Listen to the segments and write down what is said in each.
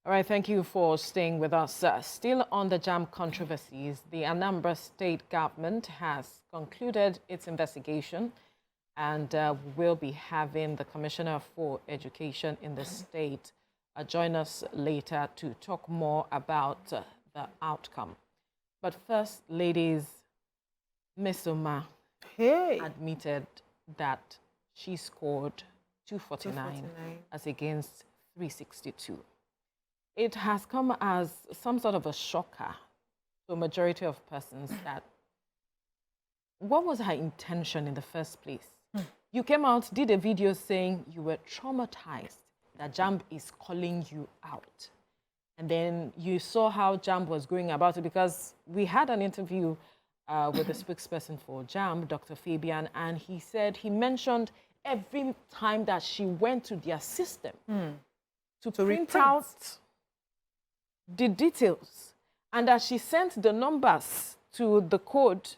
All right, thank you for staying with us. Still on the JAMB controversies, the Anambra State government has concluded its investigation and will be having the Commissioner for Education in the state join us later to talk more about the outcome. But first, ladies, Mmesoma admitted that she scored 249 as against 362. It has come as some sort of a shocker to a majority of persons that what was her intention in the first place? You came out, did a video saying you were traumatized, that JAMB is calling you out. And then you saw how JAMB was going about it, because we had an interview with the spokesperson for JAMB, Dr. Fabian, and he said, he mentioned every time that she went to their system to print out the details, and that she sent the numbers to the code,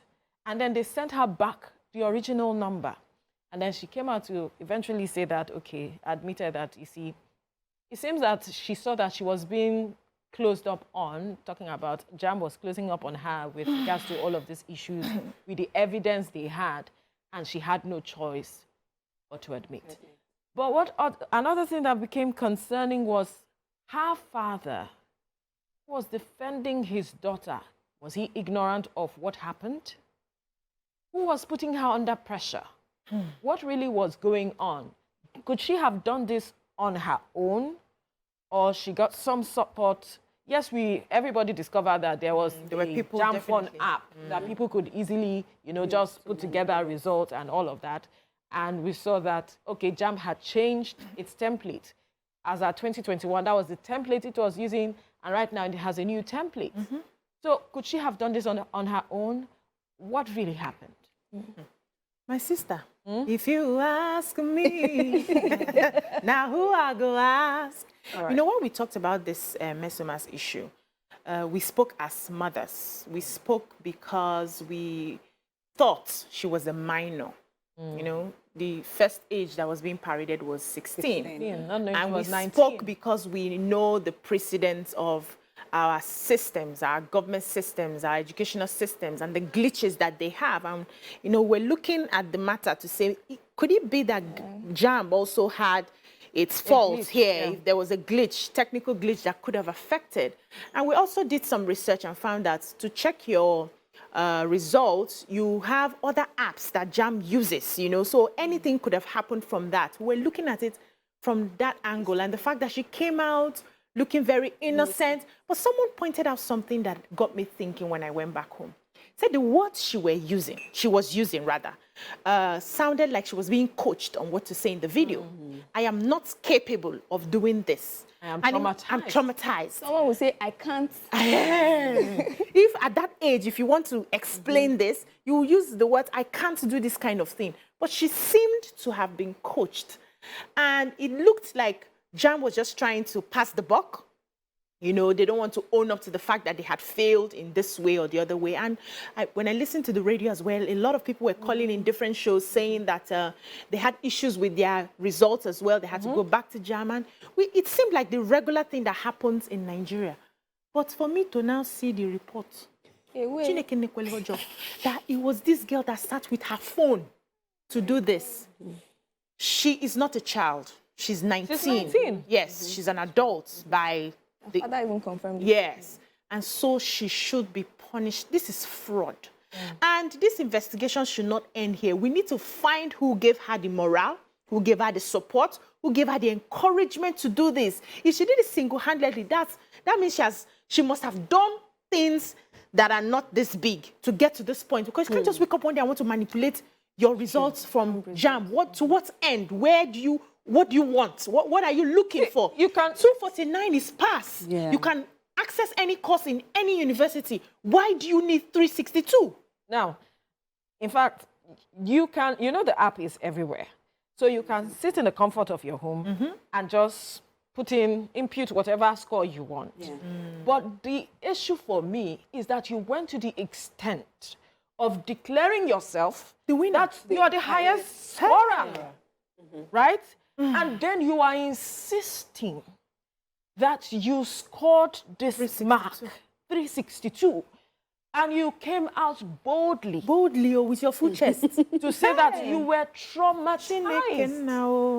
and then they sent her back the original number. And then she came out to eventually say that, okay, admitted that, you see, it seems that she saw that she was being closed up on, talking about JAMB was closing up on her with regards to all of these issues, with the evidence they had, and she had no choice but to admit. But another thing that became concerning was her father was defending his daughter. Was he ignorant of what happened? Who was putting her under pressure? What really was going on? Could she have done this on her own, or she got some support? Yes, everybody discovered that there were people JAMB Phone app that people could easily, just put together results and all of that. And we saw that, okay, JAMB had changed its template. As at 2021, that was the template it was using, and right now it has a new template. So could she have done this on her own? What really happened? My sister, if you ask me, now who I go ask? Right. You know, when we talked about this Mmesoma's issue, we spoke as mothers. We spoke because we thought she was a minor. You know, the first age that was being paraded was 16. And we spoke because we know the precedent of our systems, our government systems, our educational systems, and the glitches that they have. And, we're looking at the matter to say, could it be that JAMB also had its faults here? If there was a glitch, technical glitch that could have affected. And we also did some research and found that to check your results, you have other apps that JAMB uses, so anything could have happened from that. We're looking at it from that angle, and the fact that she came out looking very innocent. But someone pointed out something that got me thinking when I went back home. Said the words she was using, sounded like she was being coached on what to say in the video. I am not capable of doing this. I'm traumatized. Someone will say, I can't. If at that age, if you want to explain this, you will use the word, I can't do this kind of thing. But she seemed to have been coached. And it looked like JAMB was just trying to pass the buck. They don't want to own up to the fact that they had failed in this way or the other way. And when I listened to the radio as well, a lot of people were calling in different shows saying that they had issues with their results as well. They had to go back to JAMB. And it seemed like the regular thing that happens in Nigeria. But for me to now see the report, that it was this girl that sat with her phone to do this. She is not a child. She's 19. She's 19? Yes, she's an adult by... The father even confirmed. Yes. And so she should be punished. This is fraud. And this investigation should not end here. We need to find who gave her the morale, who gave her the support, who gave her the encouragement to do this. If she did it single-handedly, that means she must have done things that are not this big to get to this point. Because you can't just wake up one day and want to manipulate your results from JAMB. To what end? What do you want? What are you looking for? You can 249 is pass. You can access any course in any university. Why do you need 362? Now, in fact, you can, the app is everywhere. So you can sit in the comfort of your home and just impute whatever score you want. But the issue for me is that you went to the extent of declaring yourself the winner. That you are the highest scorer, right? And then you are insisting that you scored this mark, 362, and you came out boldly. Boldly, or with your full chest. To say that you were traumatized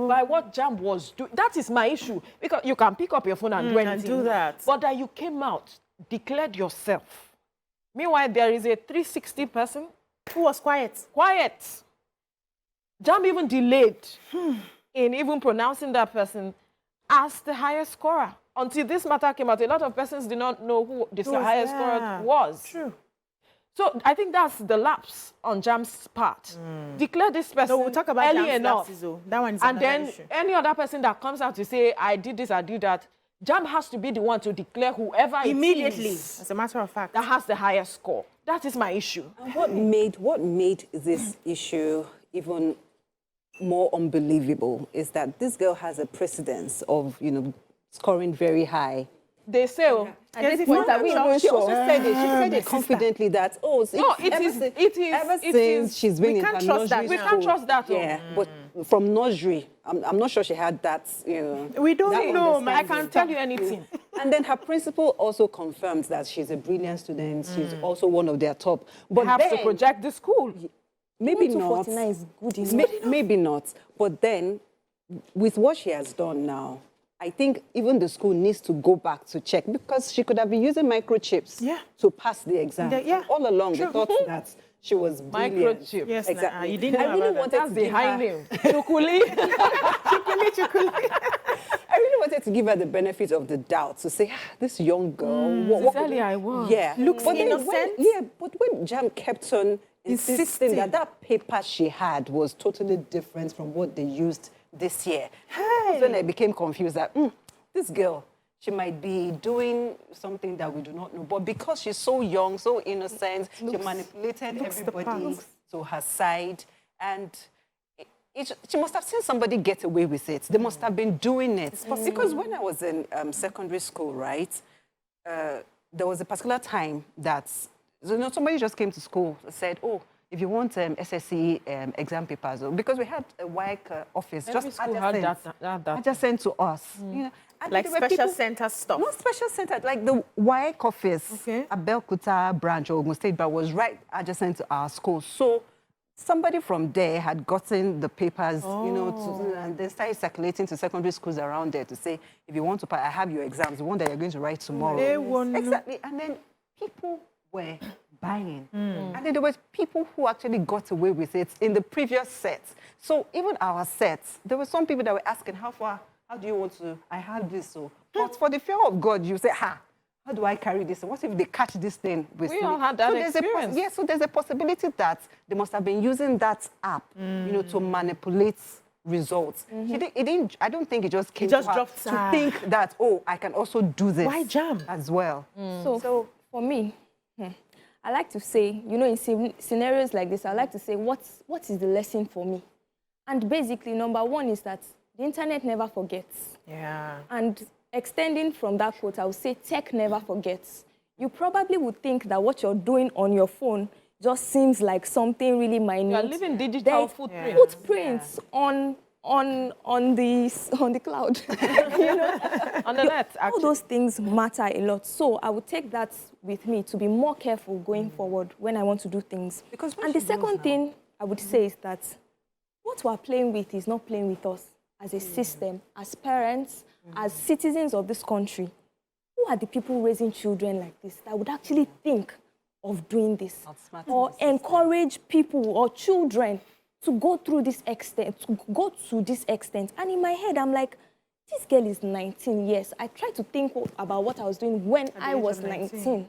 by what JAMB was doing. That is my issue. Because you can pick up your phone and do anything. And do that. But that you came out, declared yourself. Meanwhile, there is a 360 person. Who was quiet? Quiet. JAMB even delayed in even pronouncing that person as the highest scorer. Until this matter came out, a lot of persons did not know who the highest scorer was. True. So I think that's the lapse on JAMB's part. Declare this person So we'll talk about early enough. That one is And then issue. any other person that comes out to say, I did this, I did that, JAMB has to be the one to declare whoever immediately, it is as a matter of fact, that has the highest score. That is my issue. And what made this issue even more unbelievable is that this girl has a precedence of, scoring very high. They say, At this point, are we even She also sure? said it. She said it confidently that, ever since she's been in her nursery we can't trust that. Yeah, but from nursery, I'm not sure she had that, we don't that know. I can't tell you anything. And then her principal also confirmed that she's a brilliant student. She's also one of their top. But Have then, to project the school. maybe not. 249 is good enough. Maybe not. But then, with what she has done now, I think even the school needs to go back to check, because she could have been using microchips to pass the exam. All along, they thought that she was brilliant. Microchip. Yes, Exactly. you didn't I know really about that. wanted That's to the give high her, name. Chukuli. I really wanted to give her the benefit of the doubt, to say, this young girl, what could Sincerely, I was. Yeah. Looks But then innocent. but when JAMB kept on insisting that paper she had was totally different from what they used this year, then I became confused that this girl, she might be doing something that we do not know. But because she's so young, so innocent, she manipulated everybody to her side. And she must have seen somebody get away with it. They must have been doing it. Because when I was in secondary school, right, there was a particular time that somebody just came to school and said, if you want SSC exam papers, because we had a WIC office Every school had that. adjacent to us. And Like there were special people- center stuff. Not special center, like the WIC office, at Belkuta branch or Ogun State, but was right adjacent to our school. So somebody from there had gotten the papers, and they started circulating to secondary schools around there to say, if you want to, I have your exams, the one that you're going to write tomorrow. They won't know. Exactly. And then people were buying. And then there were people who actually got away with it in the previous sets. So even our sets, there were some people that were asking, how do you want to, I have this. So, but for the fear of God, you say, how do I carry this? What if they catch this thing with me? We all had that experience. So there's a possibility that they must have been using that app, to manipulate results. I don't think it just came just to her dropped to her. think that, I can also do this. Why JAMB? As well. So for me, I like to say, in scenarios like this, I like to say, what is the lesson for me? And basically, number one is that the internet never forgets. Yeah. And extending from that quote, I would say tech never forgets. You probably would think that what you're doing on your phone just seems like something really minute. You're leaving digital There's footprints. Footprints on the cloud. On the net, All actually. those things matter a lot. So I would take that with me to be more careful going forward when I want to do things. Because when and the she goes second now- thing I would say is that what we're playing with is not playing with us as a system, as parents, as citizens of this country. Who are the people raising children like this that would actually think of doing this? Or encourage people or children to go through this extent, to go to this extent. And in my head, I'm like, this girl is 19 years. I try to think about what I was doing when I was 19.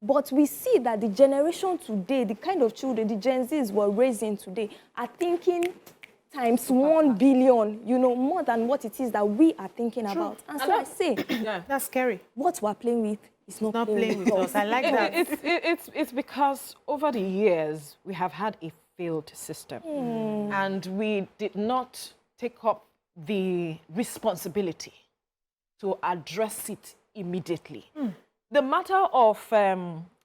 But we see that the generation today, the kind of children the Gen Zs were raising today, are thinking times 1 billion, more than what it is that we are thinking about. And so I say, That's scary. what we're playing with is not, Not playing with us. I like that. It's because over the years, we have had a failed system. And we did not take up the responsibility to address it immediately. The matter of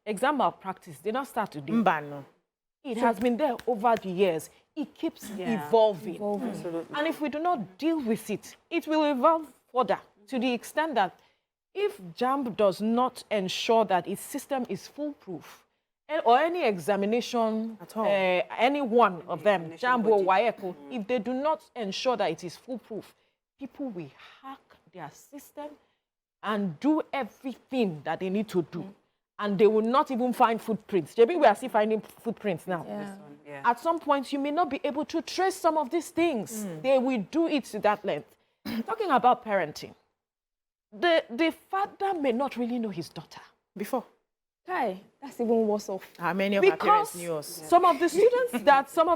exam malpractice did not start today. Mbano. It has been there over the years. It keeps evolving. Absolutely. And if we do not deal with it, it will evolve further to the extent that if JAMB does not ensure that its system is foolproof, or any examination, At all. any one of them, JAMB or body. WAECO, if they do not ensure that it is foolproof, people will hack their system and do everything that they need to do. And they will not even find footprints. Maybe we are still finding footprints now. Yeah. At some point, you may not be able to trace some of these things. They will do it to that length. Talking about parenting, the father may not really know his daughter. Before. Hi, that's even worse off. How many of our parents Because knew us? some of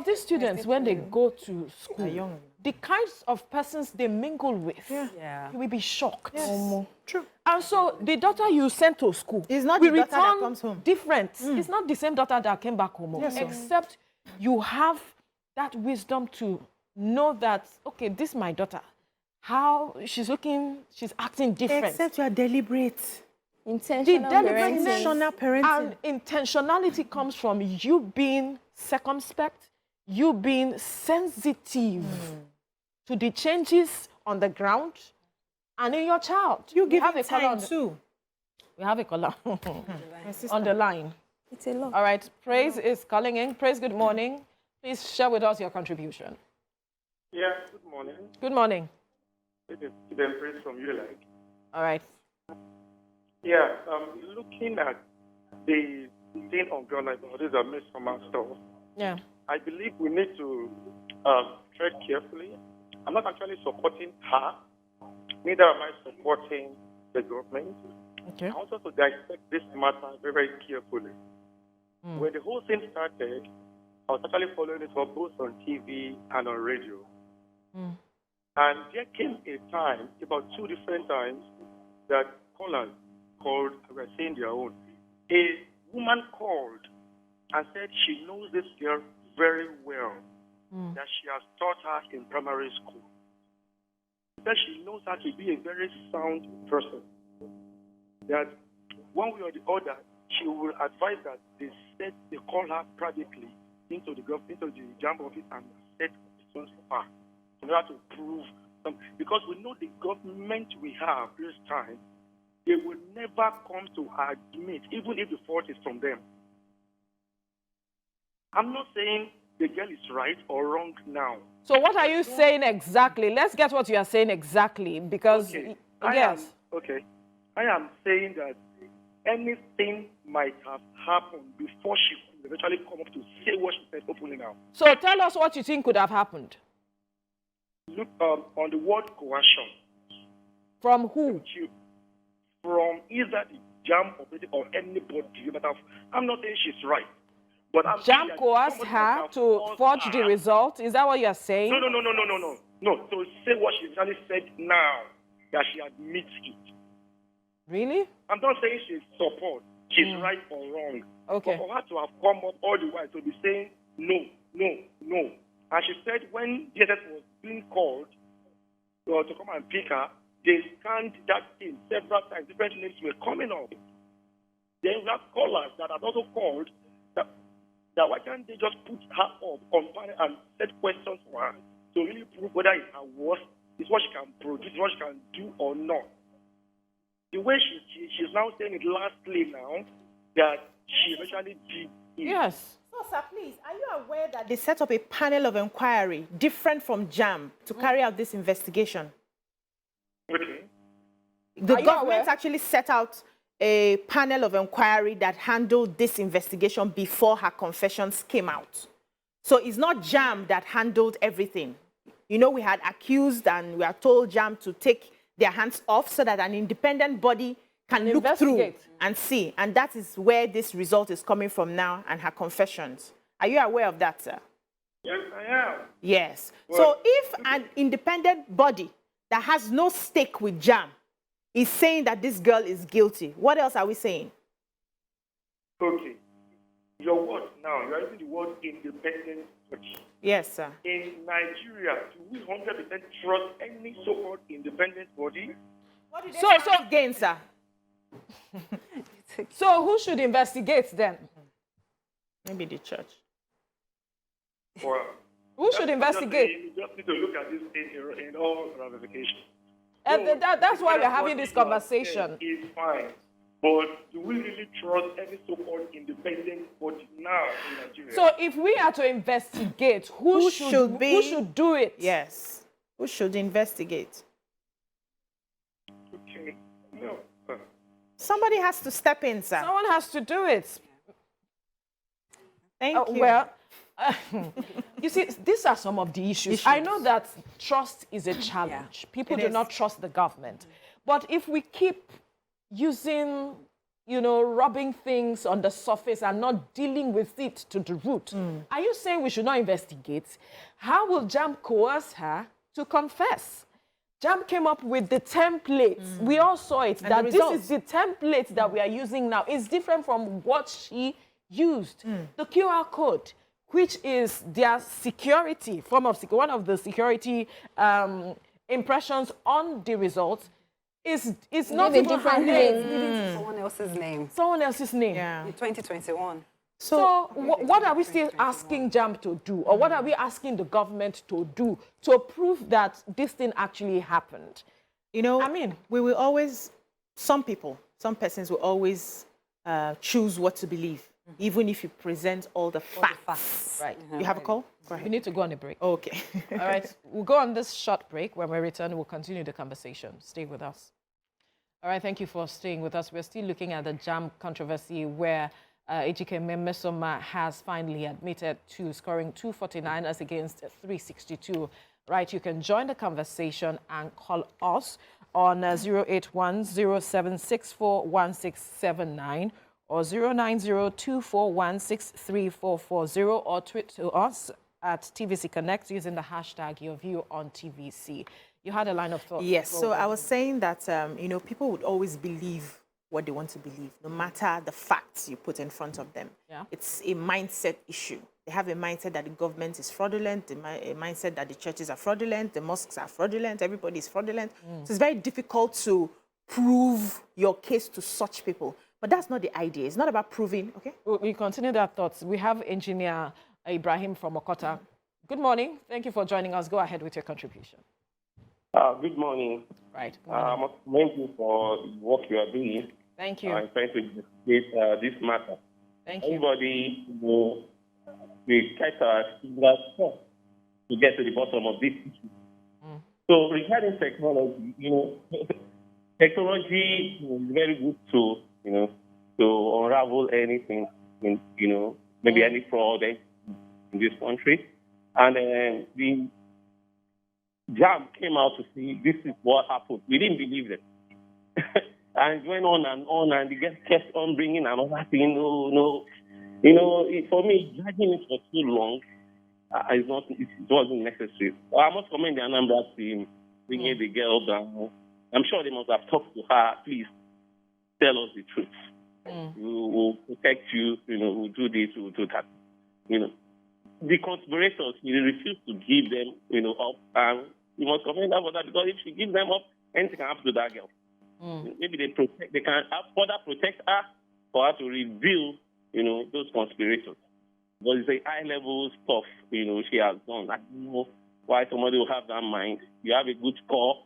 these students, when they go to school, young. the kinds of persons they mingle with, Yeah. you will be shocked. True. And so the daughter you sent to school It's not will the daughter that return comes home. different. It's not the same daughter that came back home. Yes, sir. Except you have that wisdom to know that, okay, this is my daughter. How she's looking, she's acting different. Except you are deliberate. Intentional deliberateness parenting. Intentional parenting. And intentionality comes from you being circumspect, you being sensitive to the changes on the ground and in your child. You We give have him a caller time on the- too. We have a caller My sister. on the line. It's a lot. All right, Praise is calling in. Praise, good morning. Please share with us your contribution. Yeah, good morning. Good morning. This is Stephen Praise from ULAG. All right. Yeah, looking at the thing on ground like this is a Mmesoma stuff, Yeah. I believe we need to tread carefully. I'm not actually supporting her, neither am I supporting the government. Okay. I want us to dissect this matter very, very carefully. When the whole thing started, I was actually following it up both on TV and on radio. And there came a time, about 2 different times, that callers called, were saying their own. A woman called and said she knows this girl very well, that she has taught her in primary school. That she knows her to be a very sound person. That one way or the other, she will advise that they call her privately into the JAMB office and set questions for her in order to prove something. Because we know the government we have this time, they will never come to admit, even if the fault is from them. I'm not saying the girl is right or wrong now. So what are you saying exactly? Let's get what you are saying exactly, because Okay. yes. I am saying that anything might have happened before she could eventually come up to say what she said openly now. So tell us what you think could have happened. Look on the word coercion. From who? From either the JAMB or anybody. I'm not saying she's right. But I'm saying JAMB that coerced somebody her must have to forced forge her. the result. Is that what you are saying? No, to say what she actually said now, that she admits it. Really? I'm not saying she's support. She's right or wrong. Okay. But for her to have come up all the while to be saying no. And she said when DSS was being called to come and pick her, they scanned that thing several times. Different names were coming up. Then we have callers that have also called that why can't they just put her up on panel and set questions for her to really prove whether it's her worth, is what she can produce, what she can do or not. The way she's now saying it lastly now, that she eventually did it. Yes. So, sir, please, are you aware that they set up a panel of inquiry different from JAMB to carry out this investigation? Okay. The Are you government aware? actually set out a panel of inquiry that handled this investigation before her confessions came out. So it's not JAMB that handled everything. You know, we had accused and we are told JAMB to take their hands off so that an independent body can look through investigate. and see. And that is where this result is coming from now and her confessions. Are you aware of that, sir? Yes, I am. Yes. Well, So if an independent body that has no stake with JAMB is saying that this girl is guilty, what else are we saying? Okay. Your word now, you're using the word independent body. Yes, sir. In Nigeria, do we 100% trust any so-called independent body? What did they So again, sir? So who should investigate then? Maybe the church. Well, Who should investigate? you just need to look at this thing in all ramifications. That's why we're having this conversation. Is fine. But do we really trust any so-called independent body now in Nigeria? So if we are to investigate, who should do it? Yes. Who should investigate? Okay. No. Somebody has to step in, sir. Someone has to do it. Thank you. Well, you see, these are some of the issues. I know that trust is a challenge. People do not trust the government. But if we keep using, rubbing things on the surface and not dealing with it to the root, are you saying we should not investigate? How will JAMB coerce her to confess? JAMB came up with the template. We all saw it. That this is the template that we are using now. It's different from what she used. The QR code, which is their security, one of the security impressions on the results, is not even her name. Someone else's name. Someone else's name. Yeah. In 2021. So what are we still asking JAMB to do? Or what are we asking the government to do to prove that this thing actually happened? I mean, we will always, some persons will always choose what to believe, even if you present all the facts. Right. You have a call? Go ahead. We need to go on a break. Okay. All right. We'll go on this short break. When we return, we'll continue the conversation. Stay with us. All right. Thank you for staying with us. We're still looking at the JAMB controversy where Ejikeme Mmesoma has finally admitted to scoring 249 as against 362. Right. You can join the conversation and call us on 081-0764-1679 or 090-241-63440 or tweet to us at TVC Connect using the hashtag #YourView on TVC. You had a line of thought. Yes, so I was saying that, people would always believe what they want to believe, no matter the facts you put in front of them. Yeah. It's a mindset issue. They have a mindset that the government is fraudulent, a mindset that the churches are fraudulent, the mosques are fraudulent, everybody is fraudulent. So it's very difficult to prove your case to such people. But that's not the idea. It's not about proving, okay? We continue that thoughts. We have Engineer Ibrahim from Okota. Good morning. Thank you for joining us. Go ahead with your contribution. Good morning. Right. I must commend you for the work you are doing. Thank you. I'm trying to investigate this matter. Thank you. Everybody, we try to fingers crossed to get to the bottom of this issue. So regarding technology, technology is very good to unravel anything, maybe any fraud in this country. And the JAMB came out to see this is what happened. We didn't believe it. And it went on, and the guest kept on bringing another thing. For me, dragging it for too long, it wasn't necessary. I must commend the Anambra team bringing the girl down. I'm sure they must have talked to her. Please tell us the truth. We will protect you. We'll do this, we'll do that. The conspirators, we refuse to give them, up. And we must commend her for that, because if she gives them up, anything can happen to that girl. Maybe they can further protect her for her to reveal, those conspirators. But it's a high-level stuff, she has done. I don't know why somebody will have that mind. You have a good score,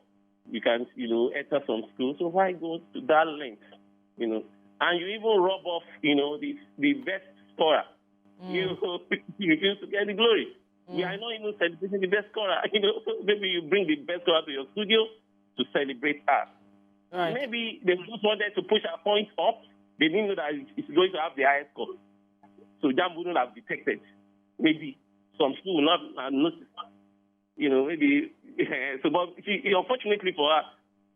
you can, enter some school, so why go to that length, And you even rub off, the best scorer. You refuse to get the glory. We are not even celebrating the best scorer. Maybe you bring the best scorer to your studio to celebrate her. Right. Maybe they just wanted to push our points up. They didn't know that it's going to have the highest score. So JAMB wouldn't have detected. Maybe some school will not have noticed. Maybe. So, but unfortunately for her,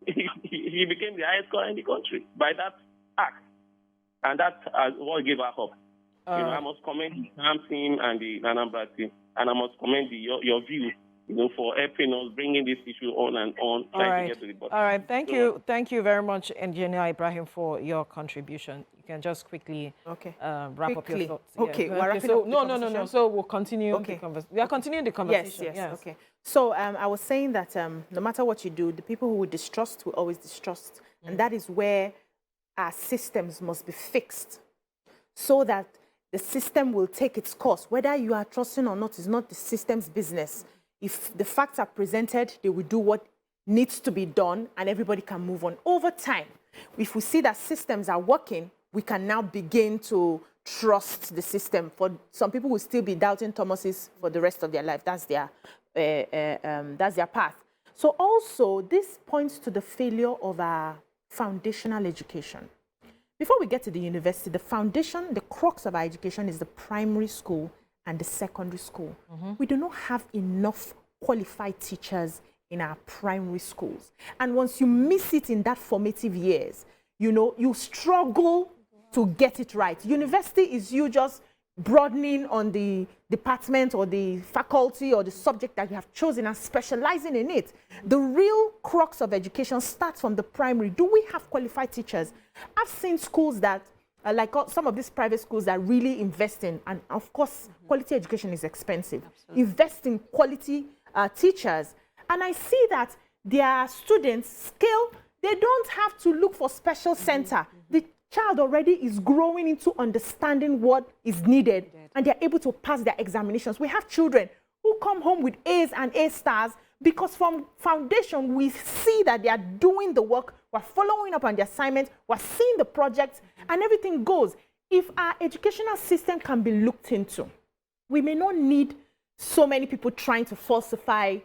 he became the highest scorer in the country by that act. And that's what gave her hope. I must commend the JAMB team and the Anambra team. And I must commend your view, for helping us, bringing this issue on and on, trying to get to the bottom. All right. Thank you. Thank you very much, Engineer Ibrahim, for your contribution. You can just quickly wrap up your thoughts. Okay. Yeah. So, no. So we'll continue the conversation. We are continuing the conversation. Yes. Okay. So I was saying that no matter what you do, the people who will distrust will always distrust. And that is where our systems must be fixed so that the system will take its course. Whether you are trusting or not is not the system's business. If the facts are presented, they will do what needs to be done and everybody can move on. Over time, if we see that systems are working, we can now begin to trust the system. For some people will still be doubting Thomas's for the rest of their life. That's their path. So also, this points to the failure of our foundational education. Before we get to the university, the foundation, the crux of our education is the primary school and the secondary school. We do not have enough qualified teachers in our primary schools. And once you miss it in that formative years, you know, you struggle to get it right. University is you just broadening on the department or the faculty or the subject that you have chosen and specializing in it. The real crux of education starts from the primary. Do we have qualified teachers? I've seen schools that, like some of these private schools that really invest in, and of course, quality education is expensive. Absolutely. Invest in quality teachers. And I see that their students scale, they don't have to look for special center. The child already is growing into understanding what is needed, and they're able to pass their examinations. We have children who come home with A's and A stars because from foundation, we see that they are doing the work, we're following up on the assignments, we're seeing the projects, and everything goes. If our educational system can be looked into, we may not need so many people trying to falsify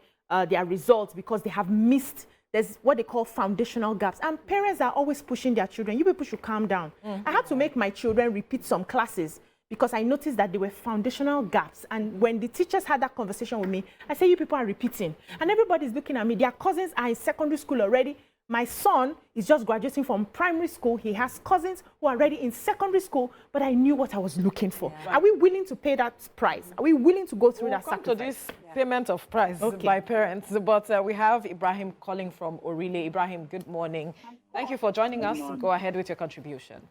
their results because they have missed. There's what they call foundational gaps. And parents are always pushing their children. You people should calm down. I had to make my children repeat some classes because I noticed that there were foundational gaps. And when the teachers had that conversation with me, I said, you people are repeating. And everybody's looking at me. Their cousins are in secondary school already. My son is just graduating from primary school. He has cousins who are already in secondary school, but I knew what I was looking for. Yeah. Are we willing to pay that price? Are we willing to go through that sacrifice? To this payment of price by parents, but we have Ibrahim calling from Orile. Ibrahim, good morning. Thank you for joining us. Go ahead with your contribution.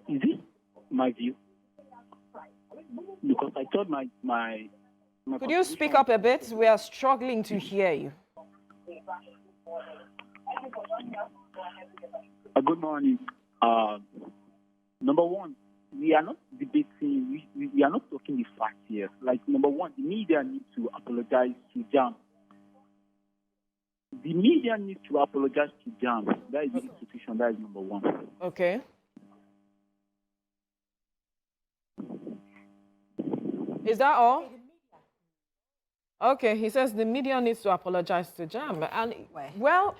Is it my view? Because I thought my Could you speak up a bit? We are struggling to hear you. Good morning. Number one, we are not debating, we are not talking the facts here. Like, number one, the media needs to apologize to JAMB. The media needs to apologize to JAMB. That is the institution, that is number one. Okay. Is that all? Okay, he says the media needs to apologize to JAMB. And, well,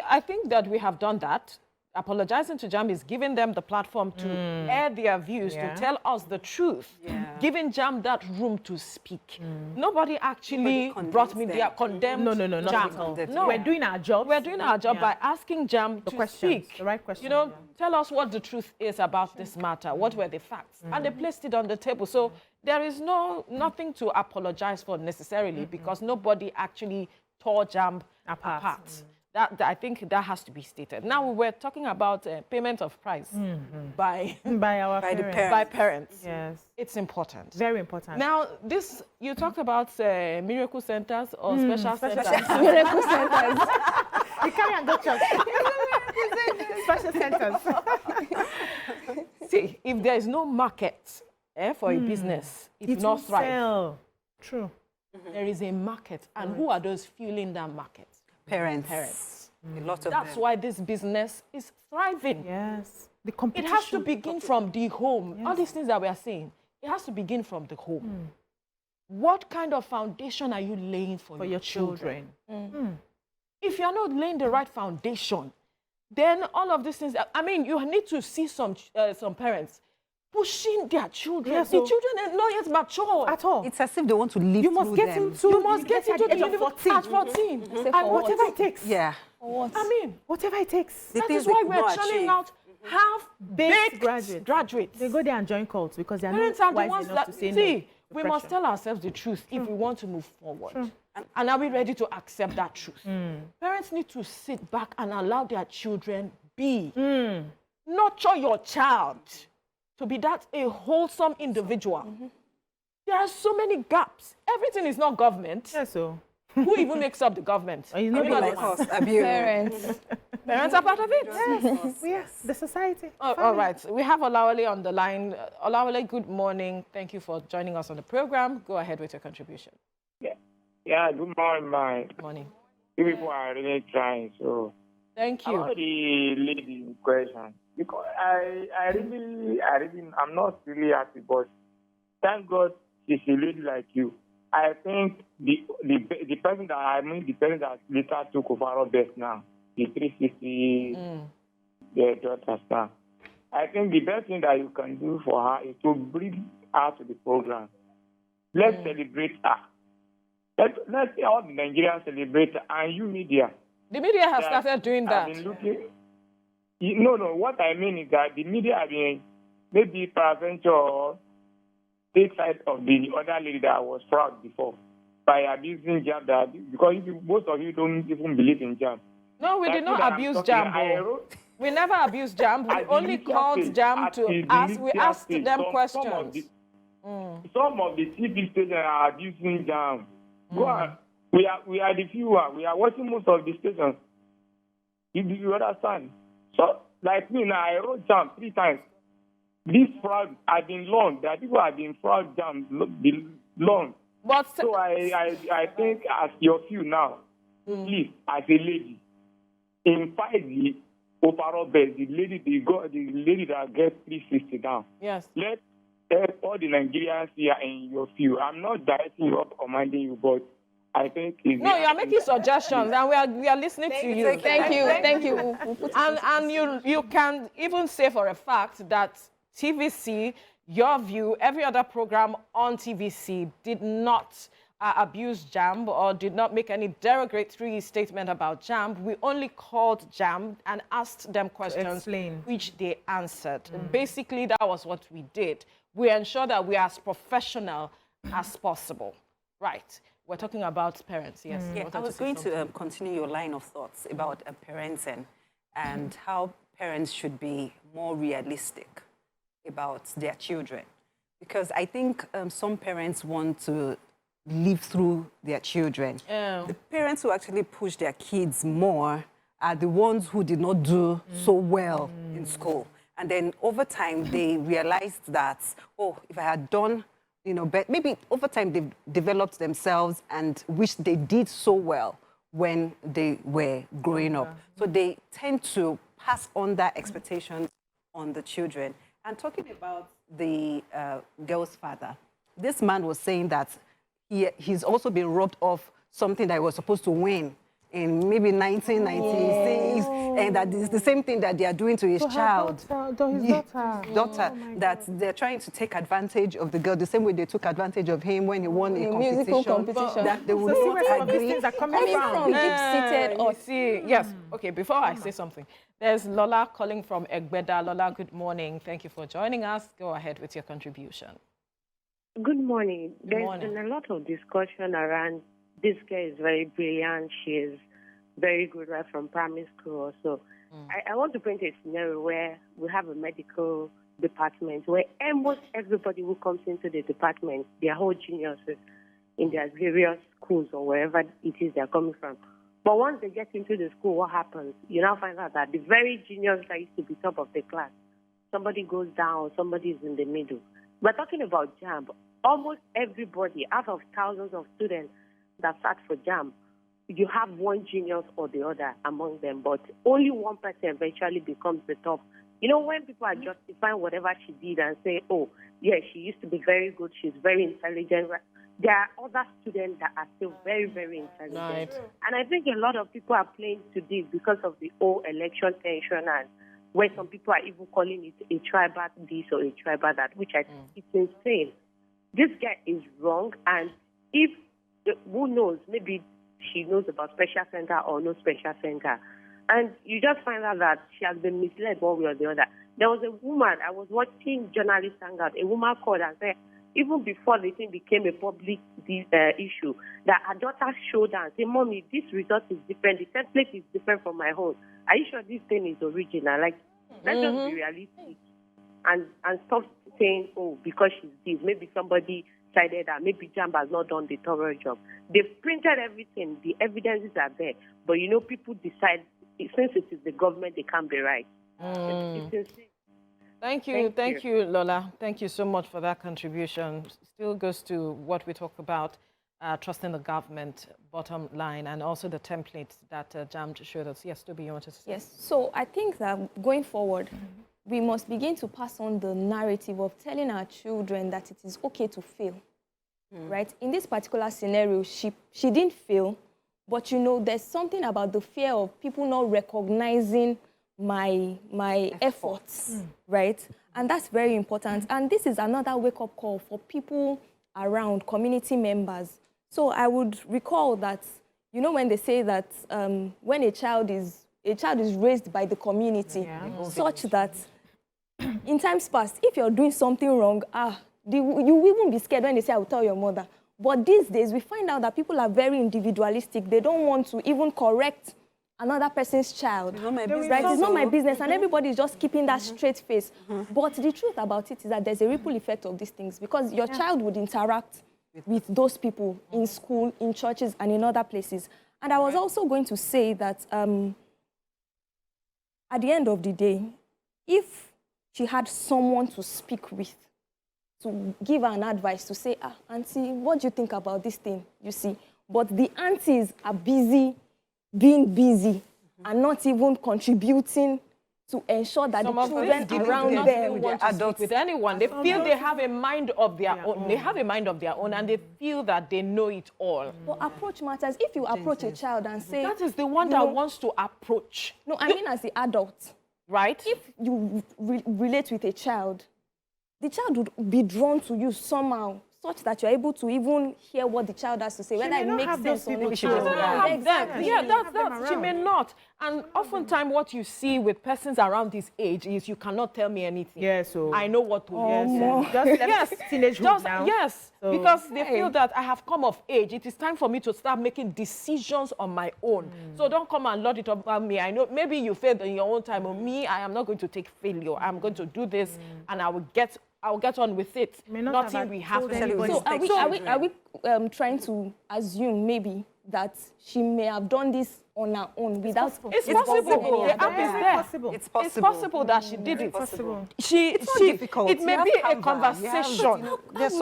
I think that we have done that. Apologizing to JAMB is giving them the platform to air their views, to tell us the truth, giving JAMB that room to speak. Nobody actually brought me there, condemned JAMB. No, we're doing our job. We're doing our job by asking JAMB to speak. The right question. You know, tell us what the truth is about this matter. What were the facts? And they placed it on the table. So there is nothing to apologize for necessarily because nobody actually tore JAMB apart. I think that has to be stated. Now, we were talking about payment of price by parents. Yes. It's important. Very important. Now, you talked about miracle centers or special centers. Miracle centers. You carry and go church. Special centers. See, if there is no market for a business, it will not thrive. True. There is a market. And who are those fueling that market? Parents. A lot of That's them. why this business is thriving. Yes. The It competition. has to begin from the home. Yes. All these things that we are saying, it has to begin from the home. What kind of foundation are you laying for your children? If you're not laying the right foundation, then all of these things, I mean, you need to see some parents pushing their children. Yes, the children are not yet mature. At all. It's as if they want to live You must through get them. into You must get into the age of 14. At 14. And whatever it takes. Yeah. I mean, Whatever it takes. The that things is they why could we're not churning achieve. out half-baked graduates. They go there and join cults because they're Parents not are the wise ones enough that, to say see, no. we must tell ourselves the truth if we want to move forward. And are we ready to accept that truth? Parents need to sit back and allow their children be. Nurture your child to be a wholesome individual. There are so many gaps. Everything is not government. Yes, so. Who even makes up the government? It's not Like us, abuse. Parents. Parents are part of it. Yes, the society. All right. We have Olawale on the line. Olawale, good morning. Thank you for joining us on the program. Go ahead with your contribution. Yeah. Yeah, good morning, man. Good morning. You people are really trying, so. Thank you. About the lady in question, because I'm not really happy, but thank God she's a lady like you. I think the person that later took over our best now, the 360, the daughters now. I think the best thing that you can do for her is to bring her to the program. Let's celebrate her. Let's all the Nigerians celebrate her, and you media. The media has started doing that. Been looking, no, what I mean is that the media have been maybe peradventure or take side of the other lady that was proud before by abusing JAMB, because most of you don't even believe in JAMB. No, we did not abuse JAMB. We never abused JAMB. We only called JAMB to ask. We asked them questions. Some of the TV stations are abusing JAMB. Go on. We are the fewer. We are watching most of the stations. You understand? So, like me now, I wrote JAMB 3 times. This fraud has been long. That people have been fraud JAMB long. But so I think as your few now, please, as a lady, invite the overall best, the lady that gets 360 down. Yes. Let all the Nigerians here in your few. I'm not directing you or commanding you, but I think you are making suggestions, and we are listening to you. Thank you. And you can even say for a fact that TVC, your view, every other program on TVC did not abuse JAMB or did not make any derogatory statement about JAMB. We only called JAMB and asked them questions, which they answered. Basically, that was what we did. We ensure that we are as professional as possible. Right. We're talking about parents, yes. Yeah, I was going to continue your line of thoughts about parenting and how parents should be more realistic about their children. Because I think some parents want to live through their children. The parents who actually push their kids more are the ones who did not do so well in school. And then over time, they realized that, oh, if I had done, but maybe over time they've developed themselves and which they did so well when they were growing up. So they tend to pass on that expectation on the children. And talking about the girl's father, this man was saying that he's also been robbed of something that he was supposed to win in maybe 1996, and that is the same thing that they are doing to his child. Daughter, that they're trying to take advantage of the girl the same way they took advantage of him when he won a musical competition. That they would not agree. Things are coming from deep-seated or see. Yes. Okay. Before I say something, there's Lola calling from Egbeda. Lola, good morning. Thank you for joining us. Go ahead with your contribution. Good morning. There's been a lot of discussion around this girl is very brilliant. She is very good right from primary school also. I want to paint a scenario where we have a medical department where almost everybody who comes into the department, they are whole geniuses in their various schools or wherever it is they're coming from. But once they get into the school, what happens? You now find out that the very genius that used to be top of the class, somebody goes down, somebody is in the middle. We're talking about JAMB. Almost everybody, out of thousands of students that sat for JAMB, you have one genius or the other among them, but only one person eventually becomes the top. You know, when people are justifying whatever she did and say, oh, yeah, she used to be very good, she's very intelligent, there are other students that are still very, very intelligent. Right. And I think a lot of people are playing to this because of the whole election tension, and where some people are even calling it a tribal this or a tribal that, which I think is insane. This guy is wrong, and if, who knows, maybe she knows about special center or no special center. And you just find out that she has been misled one way or the other. There was a woman, I was watching journalists hang out, a woman called and said, even before the thing became a public issue, that her daughter showed her and said, Mommy, this result is different, the template is different from my own. Are you sure this thing is original? Like, let's just be realistic and stop saying, oh, because she's this, maybe somebody decided that maybe JAMB has not done the thorough job. They've printed everything, the evidences are there, but you know, people decide, since it is the government, they can't be right. It's insane. Thank you, Lola. Thank you so much for that contribution. Still goes to what we talk about trusting the government, bottom line, and also the template that JAMB showed us. Yes, Toby, you want to say? Yes, so I think that going forward, we must begin to pass on the narrative of telling our children that it is okay to fail, right? In this particular scenario, she didn't fail, but you know, there's something about the fear of people not recognizing my efforts, right? And that's very important. And this is another wake-up call for people around, community members. So I would recall that, you know, when they say that when a child is raised by the community, such that in times past, if you're doing something wrong, you won't be scared when they say, I will tell your mother. But these days, we find out that people are very individualistic. They don't want to even correct another person's child. It's not my business. Right? It's not my business, and everybody is just keeping that straight face. But the truth about it is that there's a ripple effect of these things, because your child would interact with those people in school, in churches, and in other places. And I was also going to say that at the end of the day, if she had someone to speak with, to give her an advice, to say, auntie, what do you think about this thing, you see? But the aunties are busy being busy and not even contributing to ensure that the children around them want to speak with anyone. They feel they have a mind of their own. They have a mind of their own, and they feel that they know it all. But approach matters. If you approach a child and say... That is the one that wants to approach. No, I mean as the adult. Right? If you relate with a child, the child would be drawn to you somehow, such that you're able to even hear what the child has to say, whether it makes sense or not. She may not have them. Yeah, she may not. And oftentimes what you see with persons around this age is you cannot tell me anything. Yes, so I know what to do. Just teenagehood now. Yes, so, because they feel that I have come of age. It is time for me to start making decisions on my own. So don't come and lord it up about me. I know maybe you failed in your own time. Or me, I am not going to take failure. I'm going to do this, and I'll get on with it. Nothing will happen. So are we trying to assume maybe that she may have done this on her own without... It's possible. The app is there. It's possible. It's possible that she did it. It's not difficult. It may be a conversation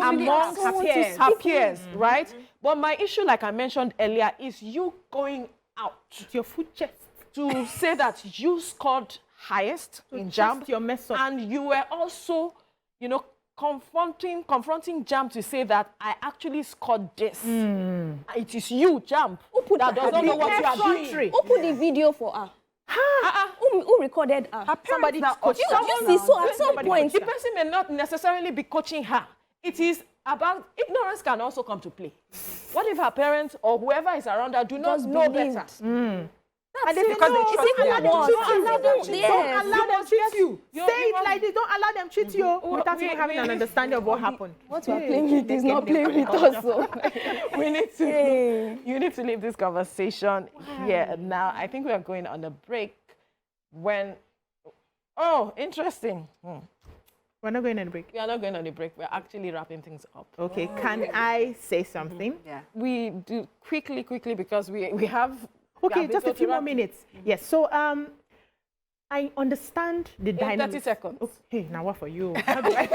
amongst her peers, right? But my issue, like I mentioned earlier, is you going out with your full chest to say that you scored highest in JAMB, your mess up. And you were also, you know, confronting JAMB to say that I actually scored this. It is you, JAMB, that doesn't know what you are doing. Who put the video for her? Who recorded her? Somebody coached her. You see, so at some point... The person may not necessarily be coaching her. It is about... Ignorance can also come to play. What if her parents or whoever is around her do not know better? And then because they trust don't allow them treat you. Say it like this. Don't allow them treat you without even having an understanding of what happened. What we're playing with is not playing with us. So. You need to leave this conversation here now. I think we are going on a break. Interesting. We're not going on a break. We are not going on a break. We're actually wrapping things up. Okay. Can I say something? Yeah. We do quickly because we have... Okay, just a few more minutes. Yes, so I understand the dynamics. 30 seconds. Okay, now what for you? How do I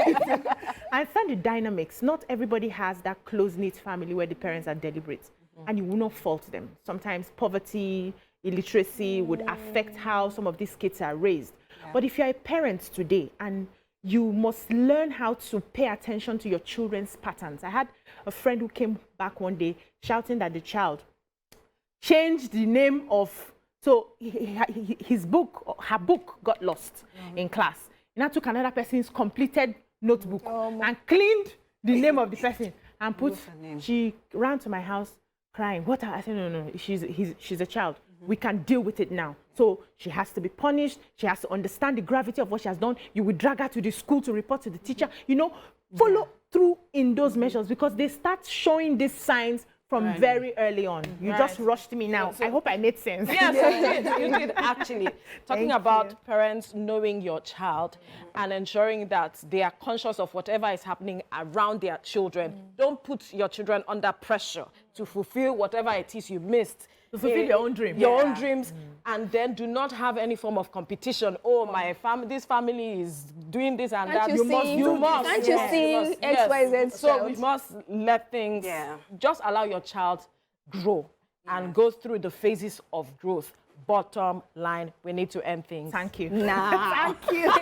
understand the dynamics. Not everybody has that close-knit family where the parents are deliberate, and you will not fault them. Sometimes poverty, illiteracy would affect how some of these kids are raised. Yeah. But if you're a parent today and you must learn how to pay attention to your children's patterns. I had a friend who came back one day shouting that the child changed the name of, so her book got lost in class. And I took another person's completed notebook and cleaned the name of the person and put, she ran to my house crying. What? I said, no, she's a child. We can deal with it now. So she has to be punished. She has to understand the gravity of what she has done. You will drag her to the school to report to the teacher. You know, follow through in those measures because they start showing these signs from very early on. You just rushed me now. I hope I made sense. Yes, you did actually. Talking about parents knowing your child and ensuring that they are conscious of whatever is happening around their children. Don't put your children under pressure to fulfill whatever it is you missed To fulfill your own dream. Your own dreams, and then do not have any form of competition. Oh, this family is doing this and that. You must. Can't you see X, Y, Z? So we must let things, just allow your child grow and go through the phases of growth. Bottom line, we need to end things. Thank you. Nah. Thank you.